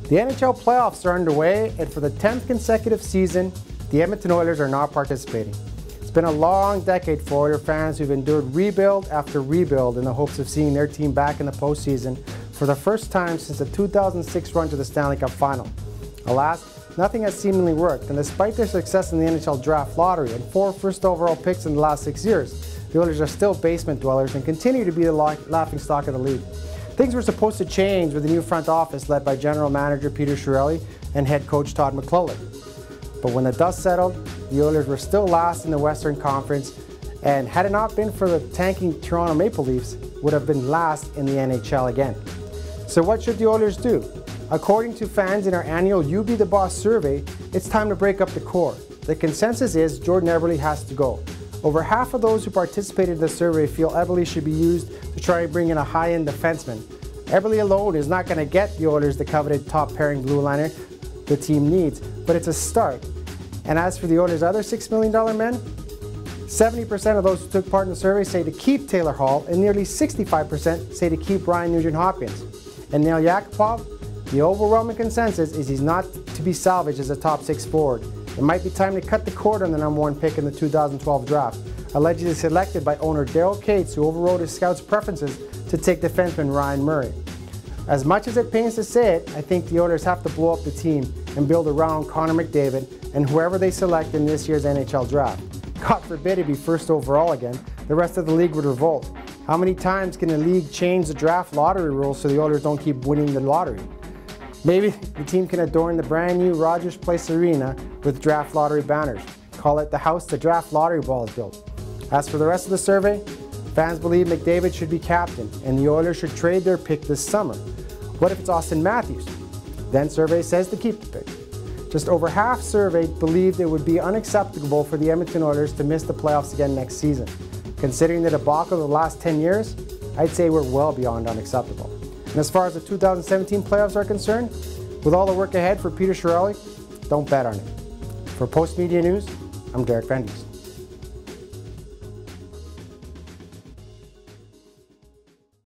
The NHL playoffs are underway, and for the 10th consecutive season, the Edmonton Oilers are not participating. It's been a long decade for Oilers fans who've endured rebuild after rebuild in the hopes of seeing their team back in the postseason for the first time since the 2006 run to the Stanley Cup Final. Alas, nothing has seemingly worked, and despite their success in the NHL draft lottery and 4 first overall picks in the last 6 years, the Oilers are still basement dwellers and continue to be the laughingstock of the league. Things were supposed to change with the new front office led by General Manager Peter Chiarelli and head coach Todd McLellan. But when the dust settled, the Oilers were still last in the Western Conference, and had it not been for the tanking Toronto Maple Leafs, would have been last in the NHL again. So what should the Oilers do? According to fans in our annual You Be the Boss survey, it's time to break up the core. The consensus is Jordan Eberle has to go. Over half of those who participated in the survey feel Eberle should be used to try and bring in a high-end defenseman. Eberle alone is not going to get the Oilers the coveted top pairing blue liner the team needs, but it's a start. And as for the Oilers' other $6 million men, 70% of those who took part in the survey say to keep Taylor Hall, and nearly 65% say to keep Ryan Nugent-Hopkins. And Nail Yakupov, the overwhelming consensus is he's not to be salvaged as a top 6 forward. It might be time to cut the cord on the #1 pick in the 2012 draft, allegedly selected by owner Daryl Cates, who overrode his scouts' preferences to take defenseman Ryan Murray. As much as it pains to say it, I think the Oilers have to blow up the team and build around Connor McDavid and whoever they select in this year's NHL draft. God forbid it be first overall again. The rest of the league would revolt. How many times can the league change the draft lottery rules so the Oilers don't keep winning the lottery? Maybe the team can adorn the brand new Rogers Place Arena with draft lottery banners. Call it the house the draft lottery ball is built. As for the rest of the survey, fans believe McDavid should be captain and the Oilers should trade their pick this summer. What if it's Austin Matthews? Then survey says to keep the pick. Just over half surveyed believed it would be unacceptable for the Edmonton Oilers to miss the playoffs again next season. Considering the debacle of the last 10 years, I'd say we're well beyond unacceptable. And as far as the 2017 playoffs are concerned, with all the work ahead for Peter Chiarelli, don't bet on it. For Post Media News, I'm Derek Van Diest.